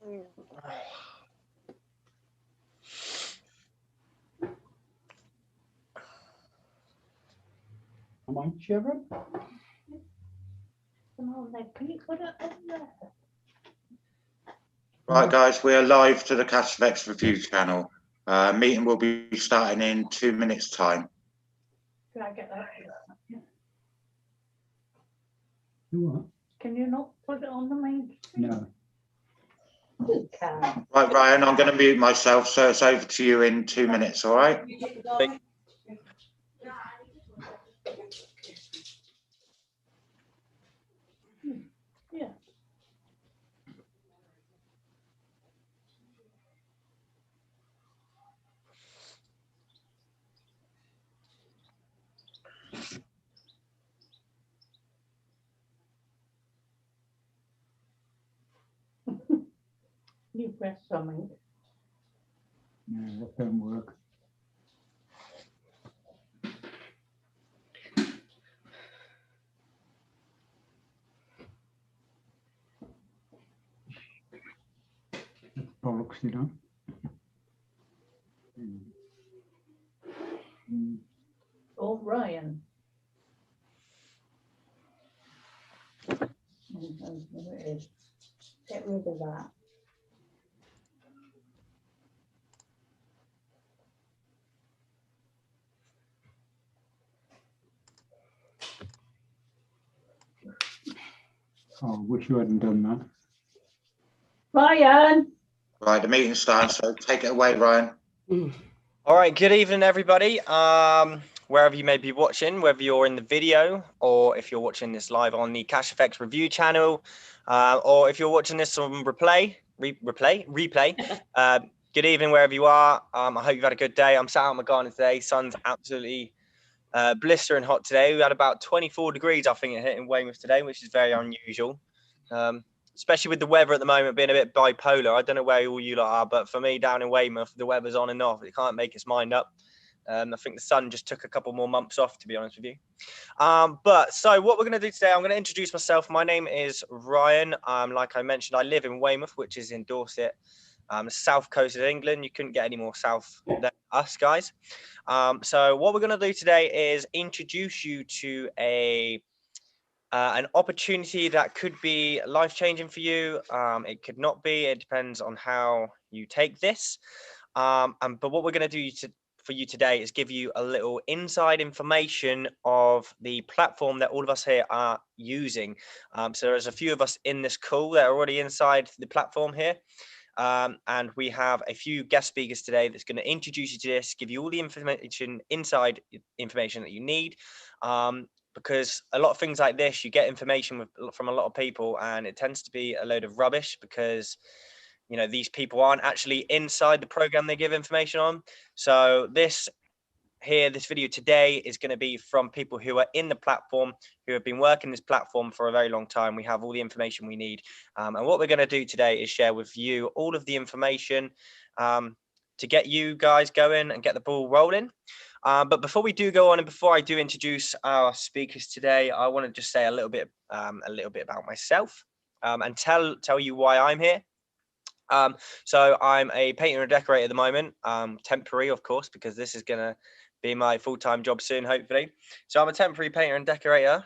Am I Sharon? Right, guys, we are live to the Cfx review channel. Meeting will be starting in 2 minutes' time. Can I get that? You what? Can you not put it on the main screen? No. You can. Right, Ryan, I'm going to mute myself, so it's over to you in 2 minutes, all right? Yeah. You press something. No, that don't work. That's bollocks, you know. Oh, Ryan. There it is. Get rid of that. Oh, wish you hadn't done that. Ryan! Right, the meeting's starting, so take it away, Ryan. All right, good evening, everybody. Wherever you may be watching, whether you're in the video or if you're watching this live on the Cfx review channel, or if you're watching this on replay. Good evening, wherever you are. I hope you've had a good day. I'm sat out in my garden today. Sun's absolutely blistering hot today. We had about 24 degrees, I think, it hit in Weymouth today, which is very unusual. Especially with the weather at the moment being a bit bipolar. I don't know where all you lot are, but for me down in Weymouth, the weather's on and off. It can't make its mind up. I think the sun just took a couple more months off, to be honest with you. But so what we're going to do today, I'm going to introduce myself. My name is Ryan. Like I mentioned, I live in Weymouth, which is in Dorset, the south coast of England. You couldn't get any more south than us, guys. So what we're going to do today is introduce you to an opportunity that could be life-changing for you. It could not be. It depends on how you take this. But what we're going to do for you today is give you a little inside information of the platform that all of us here are using. So there's a few of us in this call that are already inside the platform here. And we have a few guest speakers today that's going to introduce you to this, give you all the information, inside information that you need. Because a lot of things like this, you get information from a lot of people, and it tends to be a load of rubbish because, you know, these people aren't actually inside the program they give information on. So this video today is going to be from people who are in the platform, who have been working this platform for a very long time. We have all the information we need. And what we're going to do today is share with you all of the information to get you guys going and get the ball rolling. But before we do go on, and before I do introduce our speakers today, I want to just say a little bit about myself and tell you why I'm here. So I'm a painter and decorator at the moment, temporary, of course, because this is going to be my full-time job soon, hopefully. So I'm a temporary painter and decorator,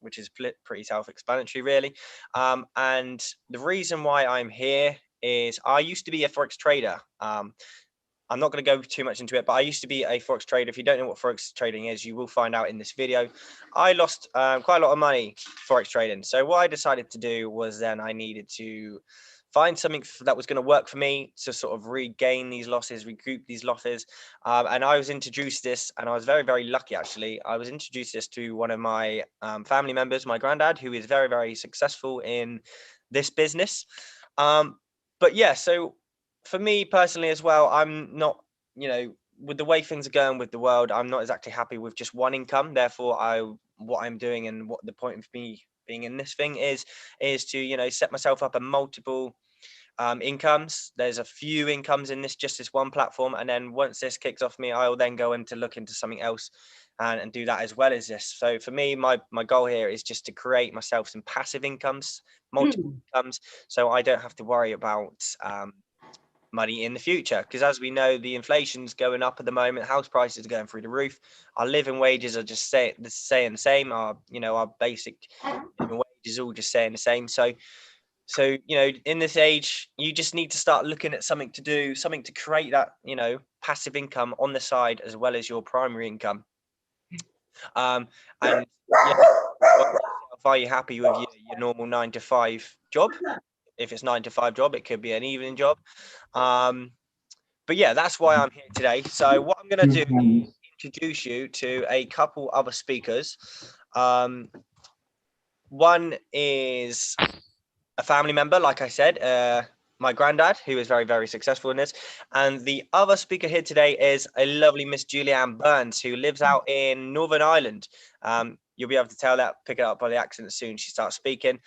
which is pretty self-explanatory, really. And the reason why I'm here is I used to be a Forex trader. I'm not going to go too much into it, but I used to be a Forex trader. If you don't know what Forex trading is, you will find out in this video. I lost quite a lot of money Forex trading. So what I decided to do was then I needed to find something that was going to work for me to sort of regain these losses, recoup these losses. And I was introduced this, and I was very, very lucky, actually. I was introduced this to one of my family members, my granddad, who is very, very successful in this business. But yeah, so for me personally as well, I'm not, you know, with the way things are going with the world, I'm not exactly happy with just one income. Therefore, what I'm doing and what the point of me being in this thing is to, you know, set myself up a multiple incomes. There's a few incomes in just this one platform, and then once this kicks off me, I will then go into look into something else and do that as well as this. So for me, my goal here is just to create myself some passive incomes, multiple incomes, so I don't have to worry about money in the future, because as we know, the inflation's going up at the moment, house prices are going through the roof, our living wages are just staying the same, our basic living wages all just staying the same. So in this age, you just need to start looking at something to do, something to create that passive income on the side as well as your primary income. And are you happy with your normal 9 to 5 job? If it's 9 to 5 job, it could be an evening job. But yeah, that's why I'm here today. So what I'm going to do is introduce you to a couple other speakers. One is a family member, like I said, my granddad, who is very, very successful in this. And the other speaker here today is a lovely Miss Julianne Burns, who lives out in Northern Ireland. You'll be able to tell that, pick it up by the accent as soon as she starts speaking.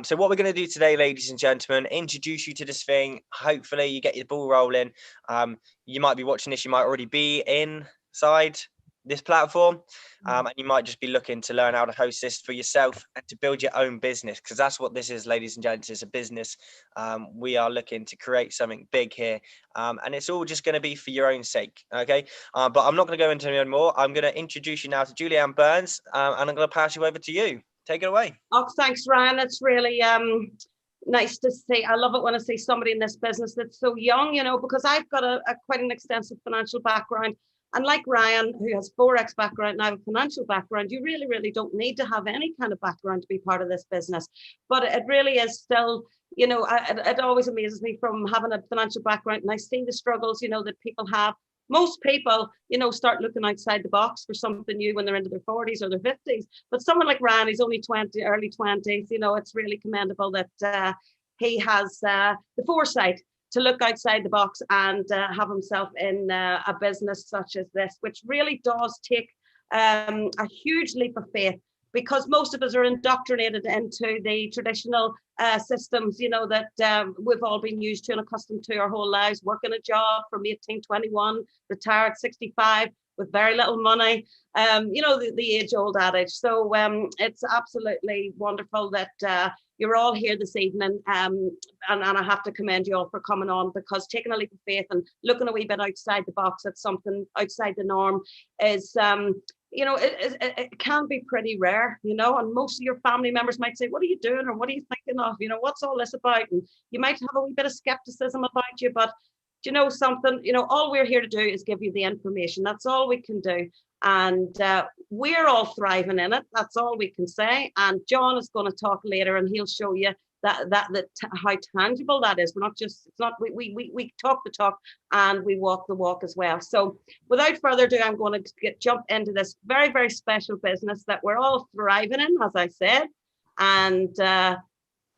So what we're going to do today, ladies and gentlemen, introduce you to this thing. Hopefully you get your ball rolling. You might be watching this, you might already be inside this platform, and you might just be looking to learn how to host this for yourself and to build your own business, because that's what this is, ladies and gents. It's a business. We are looking to create something big here, and it's all just going to be for your own sake, okay? But I'm not going to go into any more. I'm going to introduce you now to Julianne Burns, and I'm going to pass you over to you. Take it away. Oh, thanks, Ryan. It's really nice to see. I love it when I see somebody in this business that's so young, because I've got a quite an extensive financial background. And like Ryan, who has Forex background and I have a financial background, you really, really don't need to have any kind of background to be part of this business. But it really is still, it always amazes me from having a financial background, and I see the struggles, that people have. Most people, start looking outside the box for something new when they're into their 40s or their 50s. But someone like Ryan, he's only 20, early 20s, it's really commendable that he has the foresight to look outside the box and have himself in a business such as this, which really does take a huge leap of faith, because most of us are indoctrinated into the traditional systems, that we've all been used to and accustomed to our whole lives, working a job from 18, 21, retire at 65 with very little money, the age-old adage. So it's absolutely wonderful that you're all here this evening, and I have to commend you all for coming on, because taking a leap of faith and looking a wee bit outside the box at something outside the norm is, it can be pretty rare, and most of your family members might say, what are you doing, or what are you thinking of, what's all this about? And you might have a wee bit of skepticism about you, but do you know something? All we're here to do is give you the information. That's all we can do. And we're all thriving in it. That's all we can say. And John is going to talk later, and he'll show you how tangible that is. We're not just, it's not, we talk the talk and we walk the walk as well. So without further ado, I'm going to jump into this very, very special business that we're all thriving in, as I said. And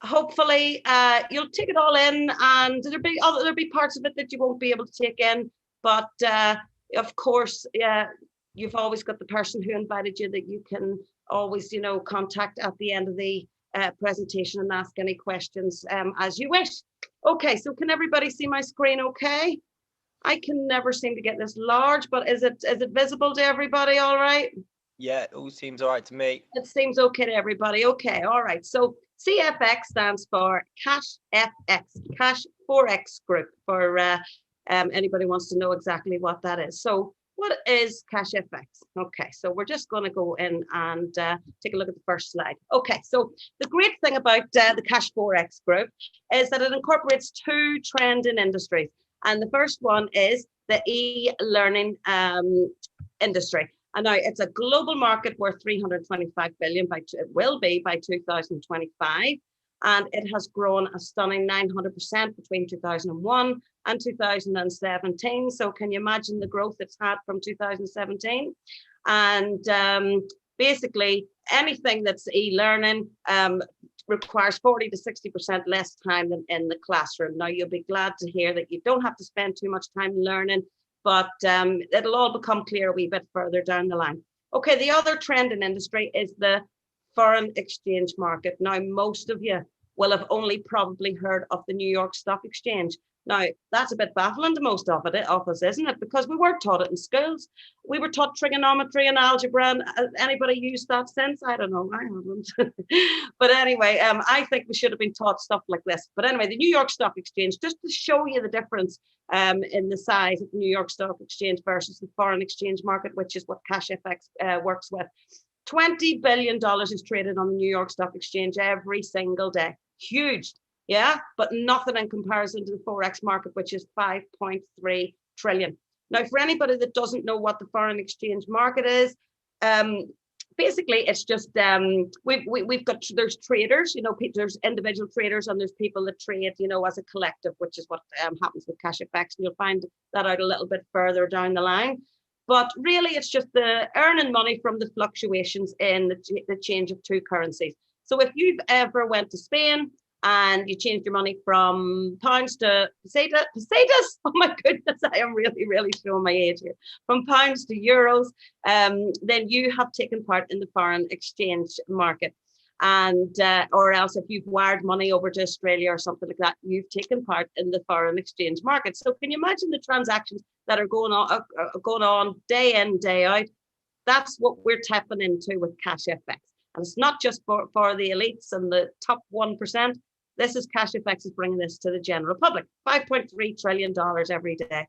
hopefully you'll take it all in, and there'll be parts of it that you won't be able to take in, but of course, you've always got the person who invited you that you can always, contact at the end of the presentation and ask any questions as you wish. Okay, so can everybody see my screen okay? I can never seem to get this large, but is it visible to everybody all right? Yeah, it all seems all right to me. It seems okay to everybody. Okay, all right. So CFX stands for Cash FX, Cash Forex Group, for anybody wants to know exactly what that is. So what is Cash FX? Okay, so we're just going to go in and take a look at the first slide. Okay, so the great thing about the Cash Forex Group is that it incorporates two trending industries. And the first one is the e-learning industry. And now it's a global market worth 325 billion it will be by 2025. And it has grown a stunning 900% between 2001 and 2017. So can you imagine the growth it's had from 2017? And basically anything that's e-learning requires 40 to 60% less time than in the classroom. Now you'll be glad to hear that you don't have to spend too much time learning, but it'll all become clear a wee bit further down the line. Okay, the other trend in industry is the foreign exchange market. Now, most of you will have only probably heard of the New York Stock Exchange, Now, that's a bit baffling to most of us, isn't it? Because we weren't taught it in schools. We were taught trigonometry and algebra. And anybody used that since? I don't know. I haven't. But anyway, I think we should have been taught stuff like this. But anyway, the New York Stock Exchange, just to show you the difference in the size of the New York Stock Exchange versus the foreign exchange market, which is what CashFX works with. $20 billion is traded on the New York Stock Exchange every single day. Huge. Yeah, but nothing in comparison to the Forex market, which is 5.3 trillion. Now, for anybody that doesn't know what the foreign exchange market is, basically it's just we've got, there's traders, you know, there's individual traders and there's people that trade, you know, as a collective, which is what happens with CashFX, and you'll find that out a little bit further down the line. But really, it's just the earning money from the fluctuations in the change of two currencies. So if you've ever went to Spain and you changed your money from pounds to pesetas, oh my goodness, I am really, really showing my age here, from pounds to euros, then you have taken part in the foreign exchange market. And or else if you've wired money over to Australia or something like that, you've taken part in the foreign exchange market. So can you imagine the transactions that are going on day in, day out? That's what we're tapping into with CashFX. And it's not just for the elites and the top 1%. This is CashFX is bringing this to the general public. $5.3 trillion every day.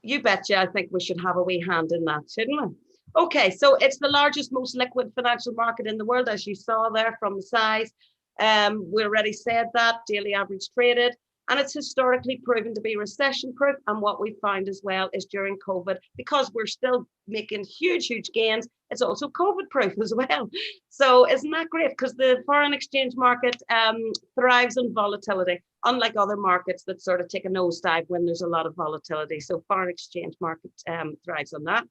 You betcha, I think we should have a wee hand in that, shouldn't we? Okay, so it's the largest, most liquid financial market in the world, as you saw there from the size. We already said that, daily average traded, and it's historically proven to be recession-proof. And what we found as well is during COVID, because we're still making huge, huge gains, it's also COVID-proof as well. So isn't that great? Because the foreign exchange market thrives on volatility, unlike other markets that sort of take a nosedive when there's a lot of volatility. So foreign exchange market thrives on that.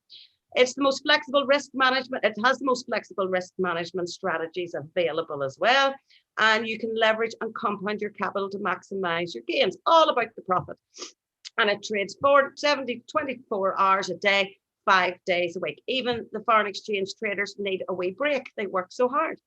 It's the most flexible risk management. It has the most flexible risk management strategies available as well. And you can leverage and compound your capital to maximize your gains, all about the profit. And it trades 24 hours a day, 5 days a week. Even the foreign exchange traders need a wee break. They work so hard.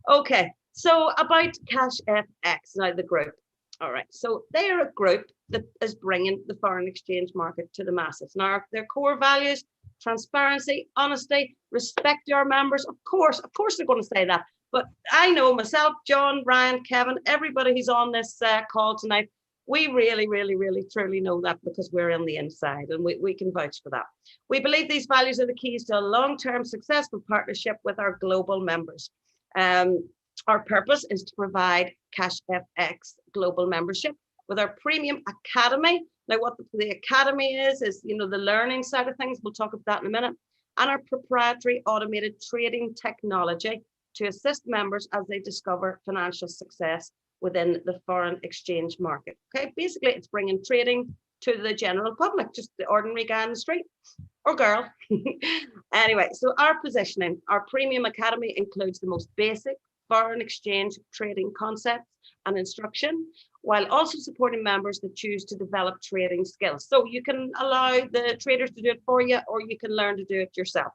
Okay, so about CashFX, now the group. All right, so they are a group that is bringing the foreign exchange market to the masses. Now, their core values: transparency, honesty, respect your members. Of course they're going to say that. But I know myself, John, Ryan, Kevin, everybody who's on this call tonight, we really, really, really, truly know that because we're on the inside and we can vouch for that. We believe these values are the keys to a long-term successful partnership with our global members. Our purpose is to provide CashFX global membership with our premium academy. Now, what the academy is, you know, the learning side of things. We'll talk about that in a minute. And our proprietary automated trading technology to assist members as they discover financial success within the foreign exchange market. Okay, basically, it's bringing trading to the general public, just the ordinary guy on the street or girl. Anyway, so our positioning, our premium academy includes the most basic foreign exchange trading concepts and instruction, while also supporting members that choose to develop trading skills. So you can allow the traders to do it for you, or you can learn to do it yourself.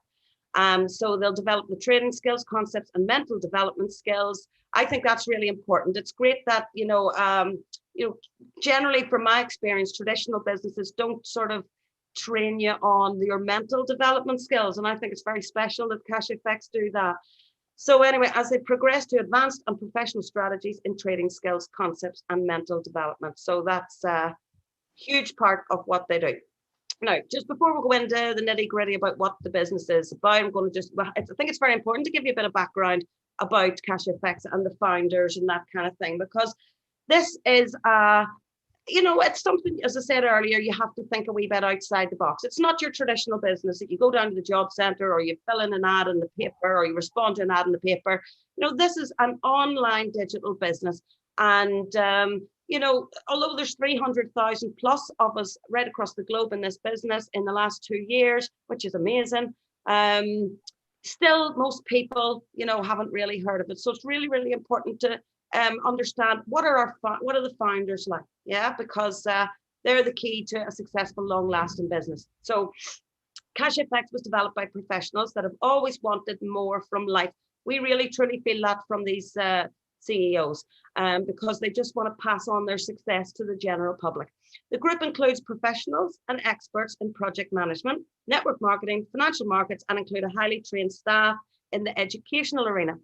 So they'll develop the trading skills, concepts, and mental development skills. I think that's really important. It's great that, generally from my experience, traditional businesses don't sort of train you on your mental development skills. And I think it's very special that CashFX do that. So anyway, as they progress to advanced and professional strategies in trading skills, concepts, and mental development. So that's a huge part of what they do. Now, just before we go into the nitty gritty about what the business is about, I think it's very important to give you a bit of background about CashFX and the founders and that kind of thing, because this is it's something, as I said earlier, you have to think a wee bit outside the box. It's not your traditional business that you go down to the job center or you fill in an ad in the paper or you respond to an ad in the paper. This is an online digital business. And, although there's 300,000 plus of us right across the globe in this business in the last 2 years, which is amazing, still most people, haven't really heard of it. So it's really, really important to understand what are the founders like, because they're the key to a successful, long-lasting business. So CashFX was developed by professionals that have always wanted more from life. We really truly feel that from these CEOs, because they just want to pass on their success to the general public. The group includes professionals and experts in project management, network marketing, financial markets, and include a highly trained staff in the educational arena.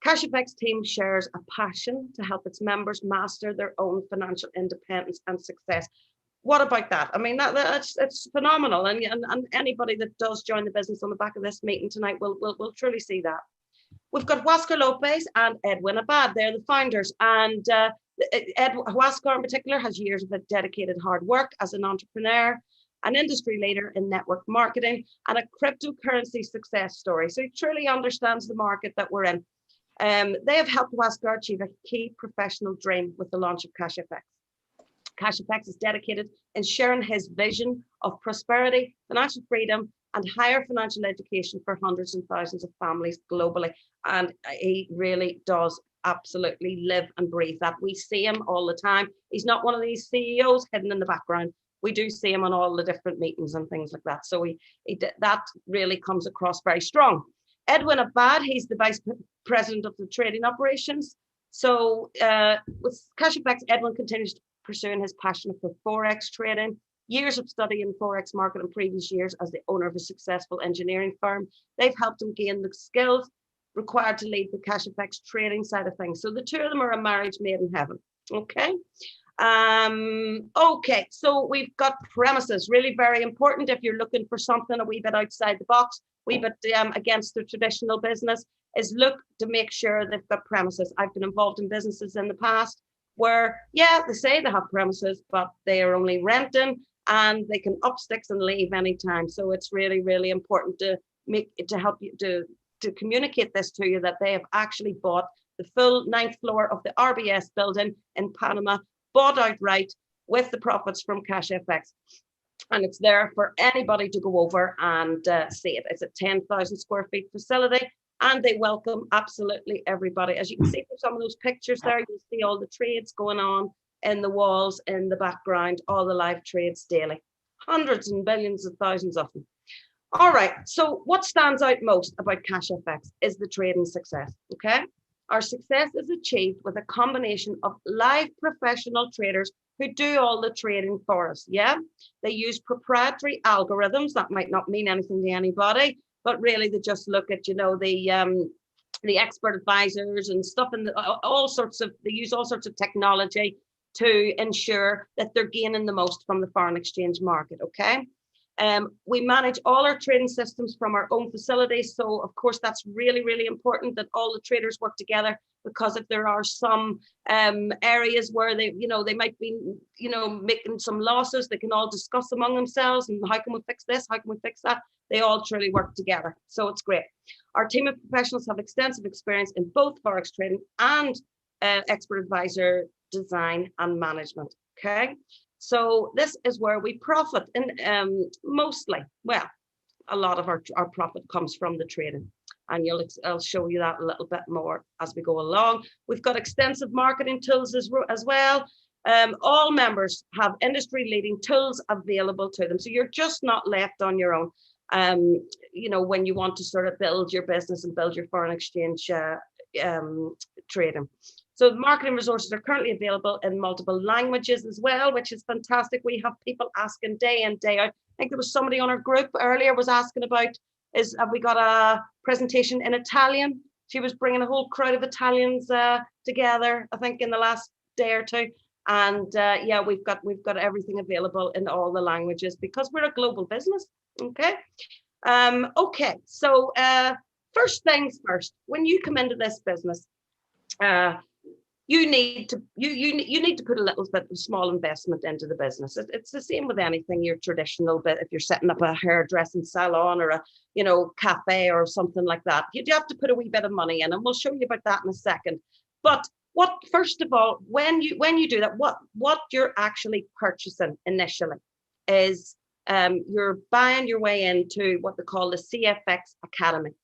Cfx team shares a passion to help its members master their own financial independence and success. What about that? I mean, it's phenomenal, and anybody that does join the business on the back of this meeting tonight will truly see that. We've got Huáscar Lopez and Edwin Abad. They're the founders, and Huáscar in particular has years of dedicated hard work as an entrepreneur, an industry leader in network marketing, and a cryptocurrency success story. So he truly understands the market that we're in. They have helped Huáscar achieve a key professional dream with the launch of Cfx. Cfx is dedicated in sharing his vision of prosperity, financial freedom, and higher financial education for hundreds and thousands of families globally. And he really does absolutely live and breathe that. We see him all the time. He's not one of these CEOs hidden in the background. We do see him on all the different meetings and things like that. So that really comes across very strong. Edwin Abad, he's the vice president of the trading operations. So with Cfx, Edwin continues to pursuing his passion for Forex trading, years of study in Forex market and previous years as the owner of a successful engineering firm. They've helped him gain the skills required to lead the Cfx trading side of things. So the two of them are a marriage made in heaven. Okay. Okay, so we've got premises, really very important if you're looking for something a wee bit outside the box, wee bit against the traditional business, is look to make sure they've got premises. I've been involved in businesses in the past where, yeah, they say they have premises, but they are only renting and they can up sticks and leave anytime. So it's really, really important to help you to communicate this to you, that they have actually bought the full 9th floor of the RBS building in Panama, bought outright with the profits from Cfx. And it's there for anybody to go over and see it. It's a 10,000 square feet facility, and they welcome absolutely everybody. As you can see from some of those pictures there, you'll see all the trades going on in the walls, in the background, all the live trades daily. Hundreds and billions of thousands of them. All right, so what stands out most about Cfx is the trading success, okay? Our success is achieved with a combination of live professional traders who do all the trading for us, yeah? They use proprietary algorithms. That might not mean anything to anybody, but really they just look at, you know, the expert advisors and stuff, and they use all sorts of technology to ensure that they're gaining the most from the foreign exchange market, okay? We manage all our trading systems from our own facilities. So of course, that's really, really important that all the traders work together, because if there are some areas where they might be, making some losses, they can all discuss among themselves and how can we fix this? How can we fix that? They all truly work together. So it's great. Our team of professionals have extensive experience in both Forex trading and expert advisor design and management. Okay. So this is where we profit, and mostly, well, a lot of our profit comes from the trading, and I'll show you that a little bit more as we go along. We've got extensive marketing tools as well. All members have industry-leading tools available to them, so you're just not left on your own. When you want to sort of build your business and build your foreign exchange trading. So the marketing resources are currently available in multiple languages as well, which is fantastic. We have people asking day in, day out. I think there was somebody on our group earlier was asking about, have we got a presentation in Italian? She was bringing a whole crowd of Italians together, I think, in the last day or two. And yeah, we've got everything available in all the languages because we're a global business. Okay. Okay. So first things first, when you come into this business, you need to put a little bit of small investment into the business. It's the same with anything. Your traditional bit, if you're setting up a hairdressing salon or a cafe or something like that, you have to put a wee bit of money in, and we'll show you about that in a second. But first of all, when you do that, what you're actually purchasing initially is you're buying your way into what they call the Cfx Academy.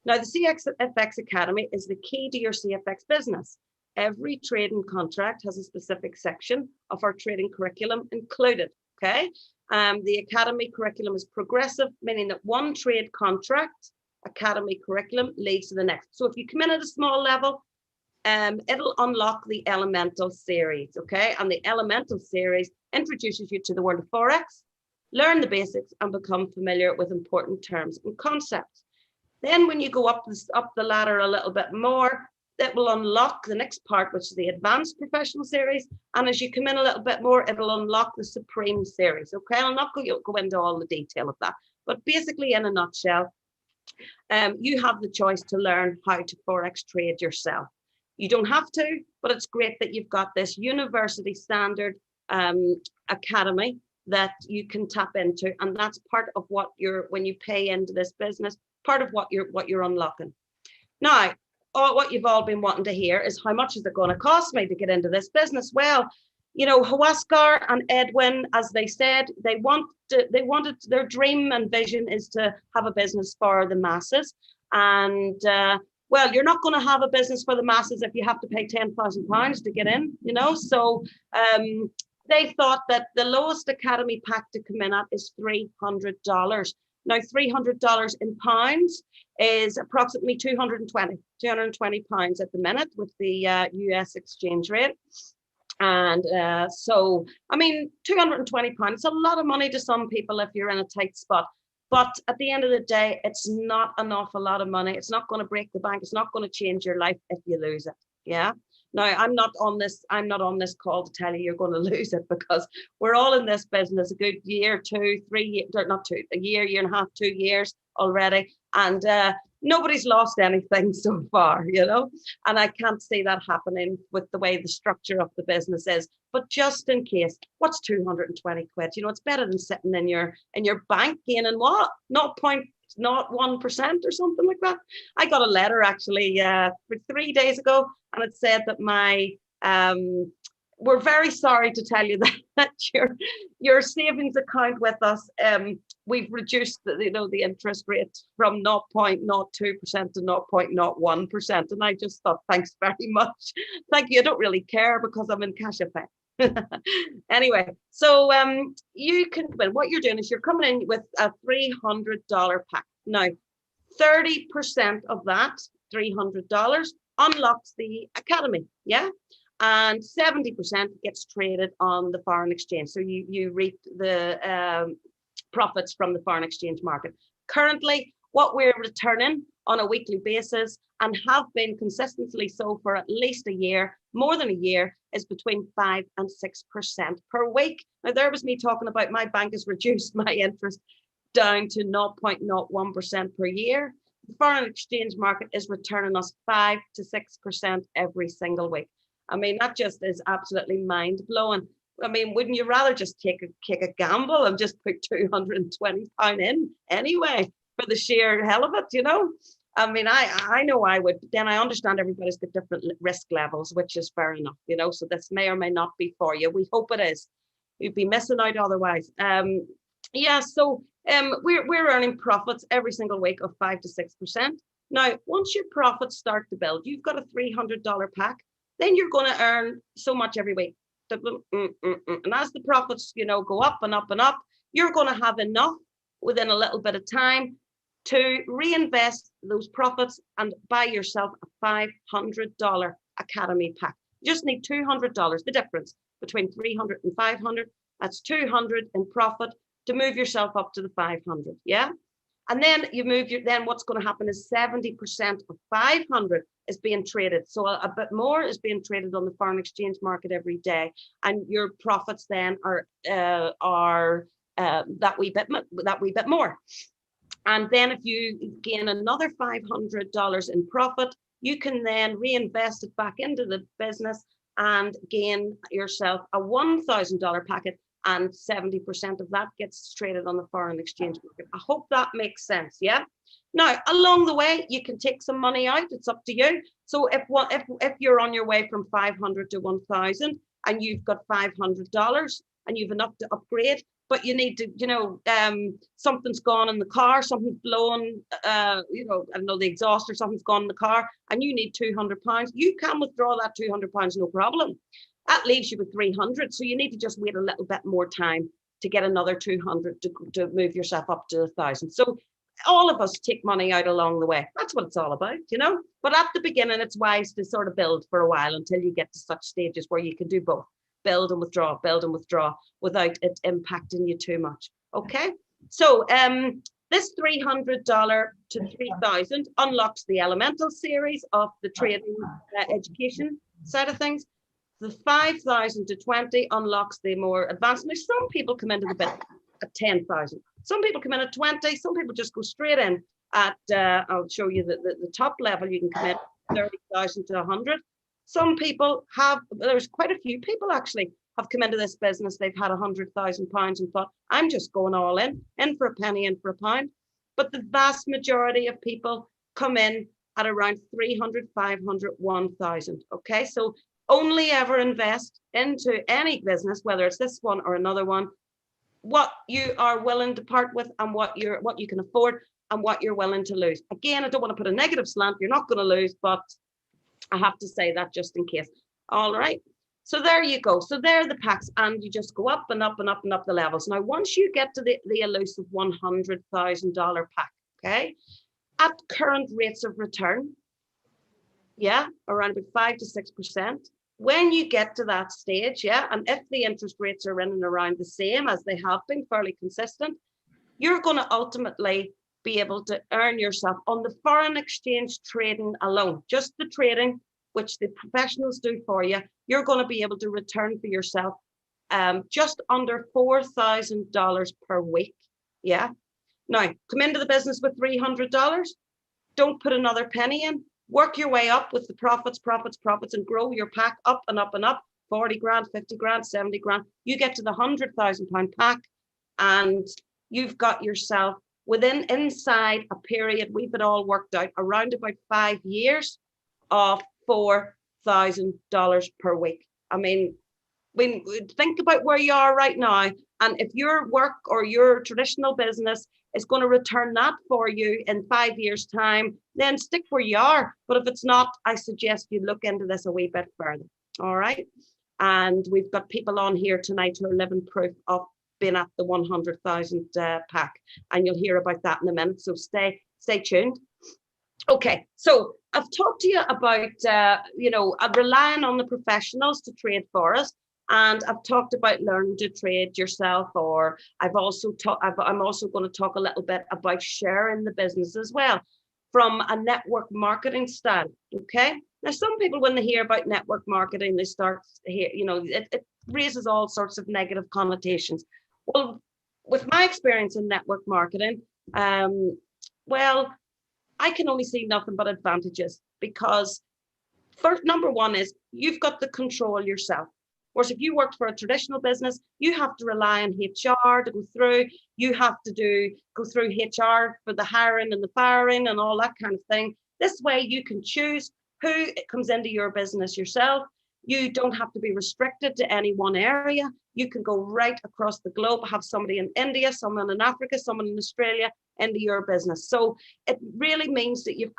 Now, the Cfx Academy is the key to your CFX business. Every trading contract has a specific section of our trading curriculum included, okay? The Academy curriculum is progressive, meaning that one trade contract, Academy curriculum leads to the next. So if you come in at a small level, it'll unlock the Elemental series, okay? And the Elemental series introduces you to the world of Forex, learn the basics and become familiar with important terms and concepts. Then when you go up the ladder a little bit more, it will unlock the next part, which is the Advanced Professional series. And as you come in a little bit more, it'll unlock the Supreme series, okay? I'll not go into all the detail of that, but basically in a nutshell, you have the choice to learn how to Forex trade yourself. You don't have to, but it's great that you've got this university standard academy that you can tap into, and that's part of what when you pay into this business, part of what you're unlocking. Now, what you've all been wanting to hear is, how much is it going to cost me to get into this business? Well, you know, Huascar and Edwin, as they said, they wanted their dream and vision is to have a business for the masses. And well, you're not going to have a business for the masses if you have to pay £10,000 to get in, you know. So they thought that the lowest academy pack to come in at is $300. Now, $300 in pounds is approximately 220 pounds at the minute with the US exchange rate. And so, I mean, £220, it's a lot of money to some people if you're in a tight spot. But at the end of the day, it's not an awful lot of money. It's not going to break the bank. It's not going to change your life if you lose it. Yeah. Now, I'm not on this call to tell you you're going to lose it, because we're all in this business a good year, 2, 3 years, not two, a year and a half, 2 years already. And nobody's lost anything so far, you know, and I can't see that happening with the way the structure of the business is. But just in case, what's 220 quid? You know, it's better than sitting in your bank gaining what? 0.01% or something like that. I got a letter actually 3 days ago, and it said that my we're very sorry to tell you that your savings account with us, we've reduced the interest rate from 0.02% to 0.01%. And I just thought, thanks very much. Thank you. I don't really care because I'm in cash effect. Anyway, so you can, well, what you're doing is you're coming in with a $300 pack. Now, 30% of that $300 unlocks the academy, yeah? And 70% gets traded on the foreign exchange. So you reap the profits from the foreign exchange market. Currently, what we're returning on a weekly basis, and have been consistently so for at least a year, more than a year, is between 5 and 6% per week. Now, there was me talking about my bank has reduced my interest down to 0.01% per year. The foreign exchange market is returning us 5 to 6% every single week. I mean, that just is absolutely mind-blowing. I mean, wouldn't you rather just take a gamble and just put £220 in anyway for the sheer hell of it, you know? I mean, I know I would, but then I understand everybody's got different risk levels, which is fair enough, you know, so this may or may not be for you. We hope it is. You'd be missing out otherwise. Yeah, so we're earning profits every single week of 5 to 6%. Now, once your profits start to build, you've got a $300 pack, then you're going to earn so much every week. And as the profits, you know, go up and up and up, you're going to have enough within a little bit of time to reinvest those profits and buy yourself a $500 academy pack. You just need $200. The difference between 300 and 500, that's 200 in profit to move yourself up to the 500. Yeah. And then you move then what's going to happen is 70% of 500 is being traded. So a bit more is being traded on the foreign exchange market every day. And your profits then are that wee bit more. And then if you gain another $500 in profit, you can then reinvest it back into the business and gain yourself a $1,000 packet, and 70% of that gets traded on the foreign exchange market. I hope that makes sense, yeah? Now, along the way, you can take some money out. It's up to you. So if you're on your way from 500 to 1,000 and you've got $500 and you've enough to upgrade, but you need to, you know, something's gone in the car, something's blown, you know, I don't know, the exhaust or something's gone in the car, and you need £200, you can withdraw that £200, no problem. That leaves you with 300. So you need to just wait a little bit more time to get another 200 to move yourself up to 1,000. So all of us take money out along the way. That's what it's all about, you know. But at the beginning, it's wise to sort of build for a while until you get to such stages where you can do both, build and withdraw without it impacting you too much. Okay. So this $300 to $3,000 unlocks the elemental series of the trading education side of things. The 5,000 to 20 unlocks the more advanced. Now, some people come into the bit at 10,000. Some people come in at 20. Some people just go straight in at, I'll show you the top level. You can come in 30,000 to 100. Some people have, there's quite a few people actually have come into this business. They've had £100,000 and thought, I'm just going all in for a penny, in for a pound. But the vast majority of people come in at around 300, 500, 1,000. Okay, so only ever invest into any business, whether it's this one or another one, what you are willing to part with and what you can afford and what you're willing to lose. Again, I don't want to put a negative slant. You're not going to lose, but I have to say that just in case. All right. So there you go. So there are the packs, and you just go up and up and up and up the levels. Now, once you get to the elusive $100,000 pack, okay, at current rates of return, yeah, around about 5 to 6%. When you get to that stage, yeah, and if the interest rates are in and around the same as they have been, fairly consistent, you're going to ultimately be able to earn yourself on the foreign exchange trading alone, just the trading, which the professionals do for you. You're going to be able to return for yourself just under $4,000 per week. Yeah. Now, come into the business with $300. Don't put another penny in. Work your way up with the profits, and grow your pack up and up and up. 40 grand, 50 grand, 70 grand. You get to the £100,000 pack, and you've got yourself inside a period, we've it all worked out, around about 5 years of $4,000 per week. I mean, think about where you are right now, and if your work or your traditional business is going to return that for you in 5 years' time, then stick where you are. But if it's not, I suggest you look into this a wee bit further. All right. And we've got people on here tonight who are living proof of being at the 100,000 pack, and you'll hear about that in a minute. So stay tuned. Okay, so I've talked to you about relying on the professionals to trade for us, and I've talked about learning to trade yourself. Or I'm also going to talk a little bit about sharing the business as well from a network marketing style. Okay, now some people, when they hear about network marketing, they start here. It raises all sorts of negative connotations. Well, with my experience in network marketing, well, I can only see nothing but advantages, because first, number one is you've got the control yourself. Whereas if you worked for a traditional business, you have to rely on HR to go through. You have to go through HR for the hiring and the firing and all that kind of thing. This way you can choose who comes into your business yourself. You don't have to be restricted to any one area. You can go right across the globe, have somebody in India, someone in Africa, someone in Australia into your business. So it really means that you've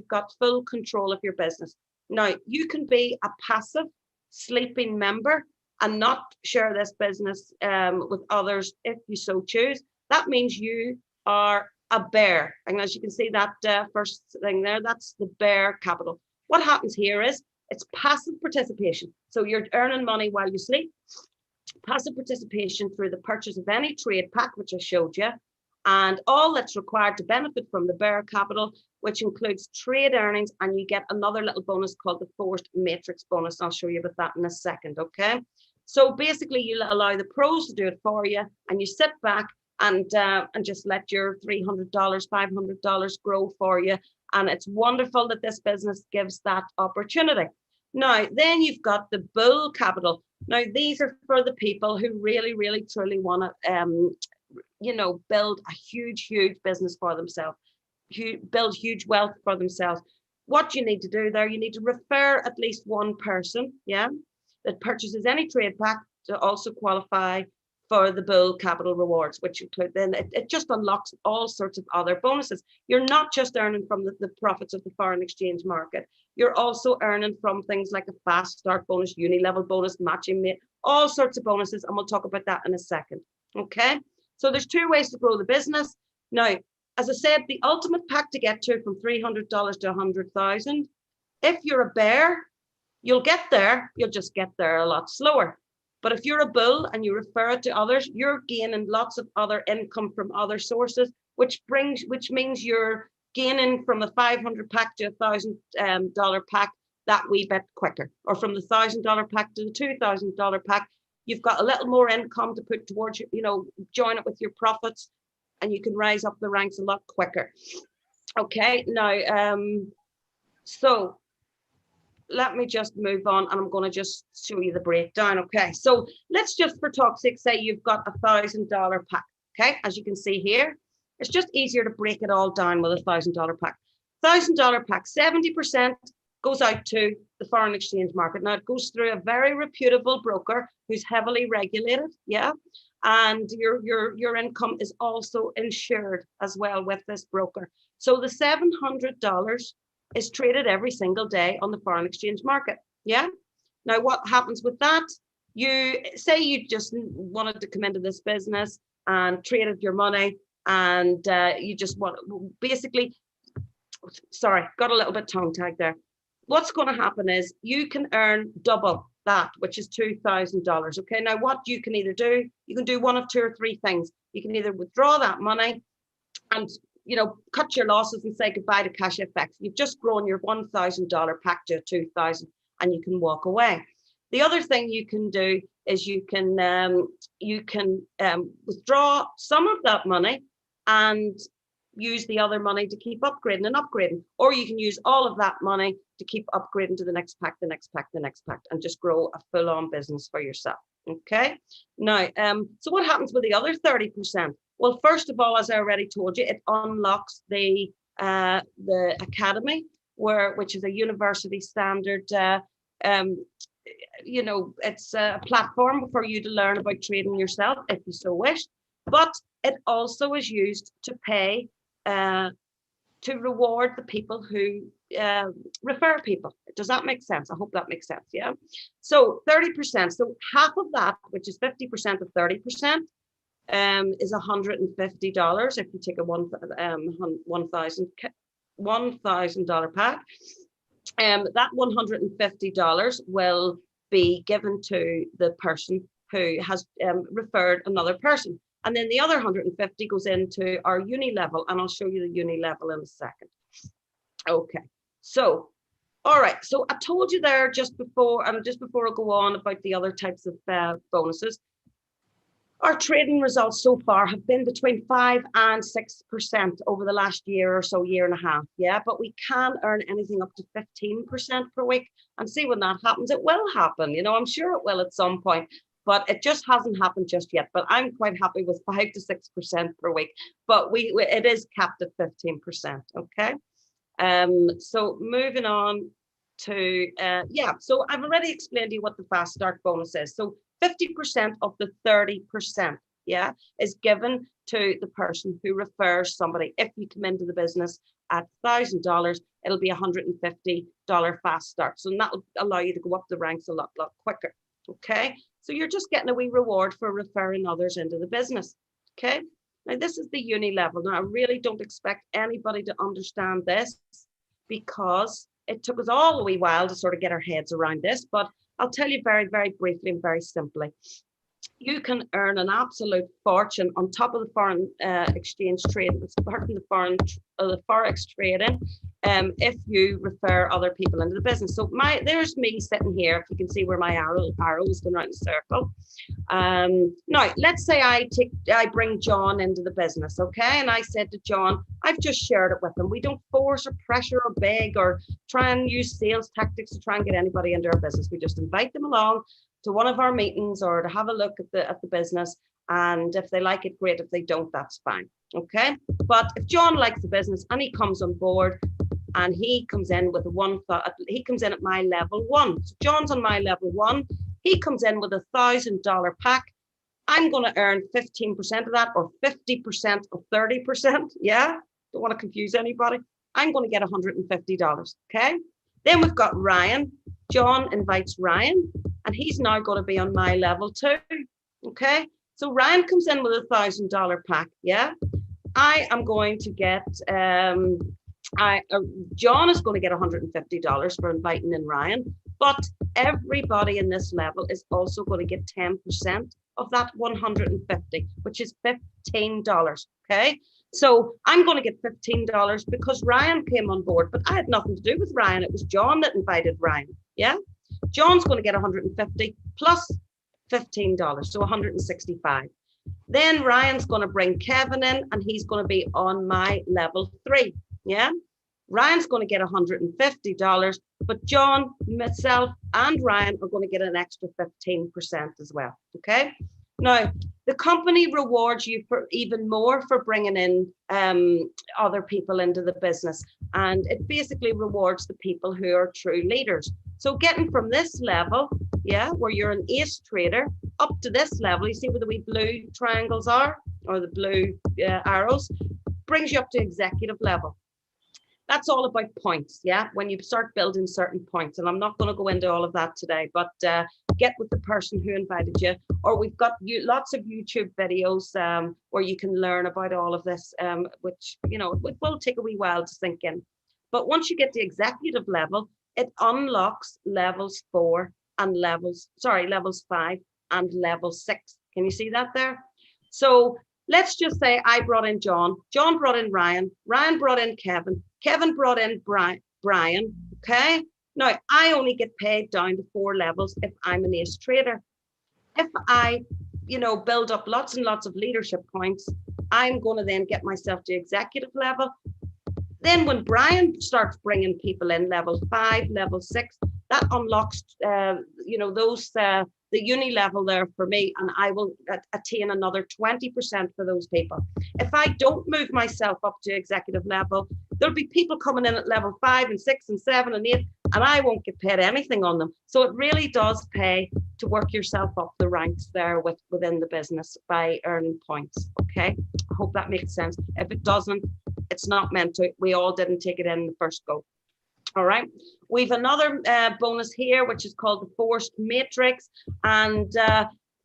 got full control of your business. Now, you can be a passive sleeping member and not share this business with others if you so choose. That means you are a bear. And as you can see, that first thing there, that's the bear capital. What happens here is it's passive participation. So you're earning money while you sleep. Passive participation through the purchase of any trade pack, which I showed you, and all that's required to benefit from the bear capital, which includes trade earnings, and you get another little bonus called the forced matrix bonus. I'll show you about that in a second, okay? So basically, you allow the pros to do it for you, and you sit back and just let your $300, $500 grow for you. And it's wonderful that this business gives that opportunity. Now, then you've got the bull capital. Now, these are for the people who really, really, truly want to, build a huge, huge business for themselves, build huge wealth for themselves. What you need to do there, you need to refer at least one person, yeah, that purchases any trade pack to also qualify for the bull capital rewards, which include, then it just unlocks all sorts of other bonuses. You're not just earning from the profits of the foreign exchange market. You're also earning from things like a fast start bonus, uni level bonus, matching mate, all sorts of bonuses. And we'll talk about that in a second. Okay. So there's two ways to grow the business. Now, as I said, the ultimate pack to get to from $300 to 100,000. If you're a bear, you'll get there. You'll just get there a lot slower. But if you're a bull and you refer it to others, you're gaining lots of other income from other sources, which means you're gaining from a $500 pack to a $1,000 pack that wee bit quicker, or from the $1,000 pack to the $2,000 pack. You've got a little more income to put towards you, join it with your profits, and you can rise up the ranks a lot quicker. Okay, now, so let me just move on, and I'm going to just show you the breakdown. Okay, so let's just, for talk's sake, say you've got a $1,000 pack. Okay, as you can see here, it's just easier to break it all down with a $1,000 pack. $1,000 pack, 70% goes out to the foreign exchange market. Now, it goes through a very reputable broker who's heavily regulated, yeah, and your income is also insured as well with this broker. So the $700 is traded every single day on the foreign exchange market, yeah. Now, what happens with that? You say you just wanted to come into this business and traded your money, and you just want, basically, sorry, got a little bit tongue-tied there. What's going to happen is you can earn double that, which is $2,000. Okay, now what you can either do, you can do one of two or three things. You can either withdraw that money and cut your losses and say goodbye to Cfx. You've just grown your $1,000 pack to $2,000, and you can walk away. The other thing you can do is you can withdraw some of that money and use the other money to keep upgrading and upgrading, or you can use all of that money to keep upgrading to the next pack, the next pack, the next pack, and just grow a full-on business for yourself. Okay, now, so what happens with the other 30%? Well, first of all, as I already told you, it unlocks the academy, which is a university standard. It's a platform for you to learn about trading yourself if you so wish, but it also is used to pay to reward the people who refer people. Does that make sense? I hope that makes sense. Yeah. So 30%. So half of that, which is 50% of 30%, is $150. If you take a $1,000 pack, that $150 will be given to the person who has referred another person. And then the other 150 goes into our Uni Level, and I'll show you the Uni Level in a second. Okay, so, all right, so I told you there just before I go on about the other types of bonuses. Our trading results so far have been between 5 and 6% over the last year or so, year and a half, yeah, but we can earn anything up to 15% per week. And see, when that happens, it will happen, I'm sure it will at some point. But it just hasn't happened just yet. But I'm quite happy with 5 to 6% per week. But it is capped at 15%. Okay. So moving on to So I've already explained to you what the fast start bonus is. So 50% of the 30%, is given to the person who refers somebody. If you come into the business at $1,000, it'll be $150 fast start. So that'll allow you to go up the ranks a lot quicker. Okay. So you're just getting a wee reward for referring others into the business. Okay. Now this is the Uni Level. Now I really don't expect anybody to understand this because it took us all a wee while to sort of get our heads around this, but I'll tell you very, very briefly and very simply. You can earn an absolute fortune on top of the foreign exchange trade, apart from the forex trading, if you refer other people into the business. So there's me sitting here. If you can see where my arrow is going around the circle. Now, let's say I bring John into the business, okay? And I said to John, I've just shared it with him. We don't force or pressure or beg or try and use sales tactics to try and get anybody into our business. We just invite them along to one of our meetings or to have a look at the business, and if they like it, great. If they don't, that's fine. Okay, but if John likes the business and he comes on board and he comes in with he comes in at my level 1. So John's on my level 1. He comes in with $1,000 pack. I'm going to earn 15% of that, or 50% of 30%. Yeah, don't want to confuse anybody. I'm going to get $150. Okay, then we've got Ryan. John invites Ryan, and he's now going to be on my level 2. Okay, so Ryan comes in with $1,000 pack, yeah, I am going to get, John is going to get $150 for inviting in Ryan, but everybody in this level is also going to get 10% of that 150, which is $15. Okay. So I'm going to get $15 because Ryan came on board, but I had nothing to do with Ryan. It was John that invited Ryan. Yeah. John's going to get 150 plus $15, so 165. Then Ryan's going to bring Kevin in and he's going to be on my level 3. Yeah. Ryan's going to get $150, but John, myself, and Ryan are going to get an extra 15% as well. Okay. Now, the company rewards you for even more for bringing in other people into the business. And it basically rewards the people who are true leaders. So getting from this level, yeah, where you're an ace trader, up to this level, you see where the wee blue triangles are, or the blue arrows, brings you up to executive level. That's all about points, yeah, when you start building certain points. And I'm not going to go into all of that today, but get with the person who invited you, or we've got lots of YouTube videos where you can learn about all of this, which, you know, it will take a wee while to sink in. But once you get to executive level, it unlocks levels 4 and levels 5 and level 6. Can you see that there? So let's just say I brought in John, John brought in Ryan, Ryan brought in Kevin, Kevin brought in Brian, okay? Now, I only get paid down to 4 levels if I'm an ace trader. If I, you know, build up lots and lots of leadership points, I'm going to then get myself to executive level. Then when Brian starts bringing people in level 5, level 6, that unlocks, you know, those, the uni level there for me, and I will attain another 20% for those people. If I don't move myself up to executive level, there'll be people coming in at level 5 and 6 and 7 and 8, and I won't get paid anything on them. So it really does pay to work yourself up the ranks there within the business by earning points. Okay, I hope that makes sense. If it doesn't, it's not meant to. We all didn't take it in the first go. All right, we've another bonus here, which is called the forced matrix. And,